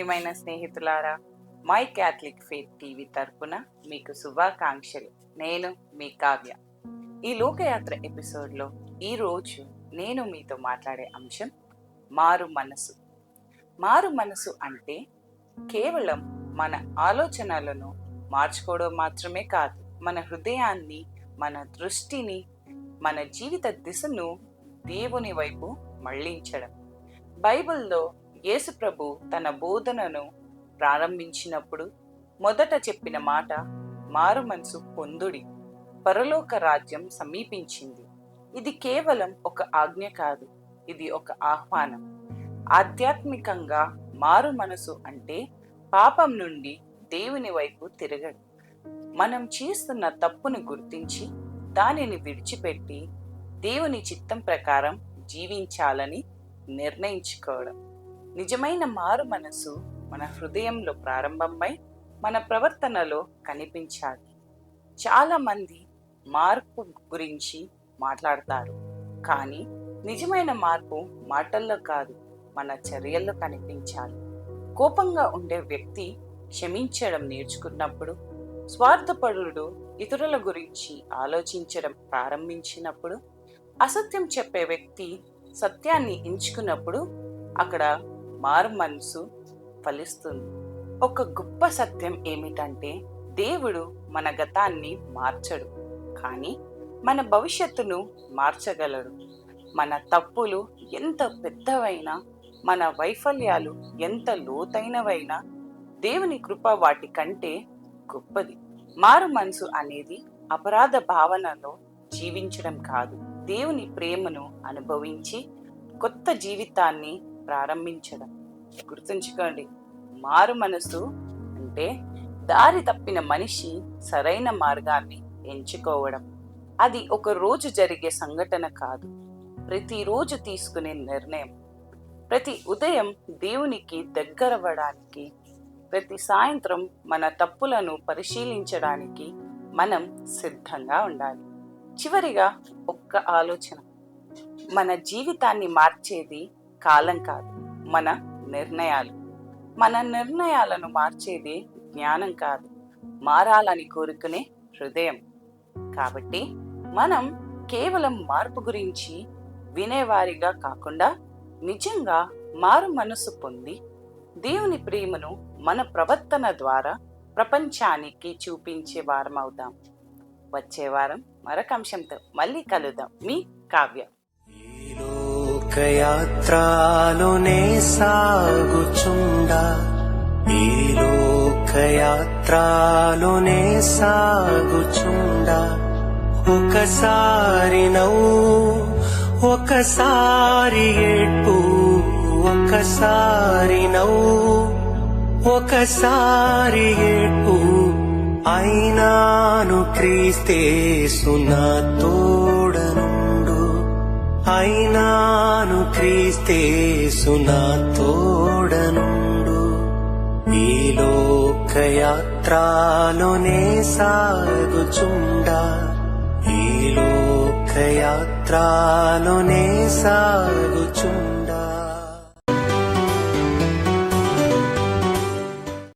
ప్రియమైన స్నేహితులారా, my Catholic faith TV తరపున మీకు శుభాకాంక్షలు. నేను మీ కావ్య. ఈ లోకయాత్ర ఎపిసోడ్లో ఈరోజు నేను మీతో మాట్లాడే అంశం మారు మనసు. మారు మనసు అంటే కేవలం మన ఆలోచనలను మార్చుకోవడం మాత్రమే కాదు, మన హృదయాన్ని, మన దృష్టిని, మన జీవిత దిశను దేవుని వైపు మళ్లించడం. బైబిల్లో యేసు ప్రభు తన బోధనను ప్రారంభించినప్పుడు మొదట చెప్పిన మాట మారు మనసు పొందుడి, పరలోక రాజ్యం సమీపించింది. ఇది కేవలం ఒక ఆజ్ఞ కాదు, ఇది ఒక ఆహ్వానం. ఆధ్యాత్మికంగా మారు మనసు అంటే పాపం నుండి దేవుని వైపు తిరగడం. మనం చేస్తున్న తప్పును గుర్తించి దానిని విడిచిపెట్టి దేవుని చిత్తం ప్రకారం జీవించాలని నిర్ణయించుకోవడం. నిజమైన మారు మనసు మన హృదయంలో ప్రారంభమై మన ప్రవర్తనలో కనిపించాలి. చాలా మంది మార్పు గురించి మాట్లాడతారు, కానీ నిజమైన మార్పు మాటల్లో కాదు, మన చర్యల్లో కనిపించాలి. కోపంగా ఉండే వ్యక్తి క్షమించడం నేర్చుకున్నప్పుడు, స్వార్థపరుడు ఇతరుల గురించి ఆలోచించడం ప్రారంభించినప్పుడు, అసత్యం చెప్పే వ్యక్తి సత్యాన్ని ఎంచుకున్నప్పుడు అక్కడ మారు మనసు ఫలిస్తుంది. ఒక గొప్ప సత్యం ఏమిటంటే దేవుడు మన గతాన్ని మార్చడు, కానీ మన భవిష్యత్తును మార్చగలడు. మన తప్పులు ఎంత పెద్దవైనా, మన వైఫల్యాలు ఎంత లోతైనవైనా దేవుని కృప వాటి కంటే గొప్పది. మారు మనసు అనేది అపరాధ భావనలో జీవించడం కాదు, దేవుని ప్రేమను అనుభవించి కొత్త జీవితాన్ని ప్రారంభించడం. గుర్తుంచుకోండి, మారు మనసు అంటే దారి తప్పిన మనిషి సరైన మార్గాన్ని ఎంచుకోవడం. అది ఒక రోజు జరిగే సంఘటన కాదు, ప్రతిరోజు తీసుకునే నిర్ణయం. ప్రతి ఉదయం దేవునికి దగ్గరవ్వడానికి, ప్రతి సాయంత్రం మన తప్పులను పరిశీలించడానికి మనం సిద్ధంగా ఉండాలి. చివరిగా ఒక్క ఆలోచన, మన జీవితాన్ని మార్చేది కాలం కాదు, మన నిర్ణయాలు. మన నిర్ణయాలను మార్చేది జ్ఞానం కాదు, మారాలని కోరుకునే హృదయం. కాబట్టి మనం కేవలం మార్పు గురించి వినేవారిగా కాకుండా నిజంగా మారు మనసు పొంది దేవుని ప్రేమను మన ప్రవర్తన ద్వారా ప్రపంచానికి చూపించే వారం అవుదాం. వచ్చే వారం మరొక అంశంతో మళ్ళీ కలుద్దాం. మీ కావ్య. లోకయాత్రలోనే సాగుచుండా, ఈ లోకయాత్రలోనే సాగుచుండా, ఒకసారి నవ్వు, ఒకసారి ఏడ్పు, ఒకసారి నవ్వు, ఒకసారి ఏడ్పు, అయినాను క్రీస్తేసు నా తోడనుండు, అయినాను క్రీస్తేసు నా తోడనుండు. ఈ లోకయాత్రలోనే సాగుచుండా, ఈ లోకయాత్రలోనే సాగుచుండా.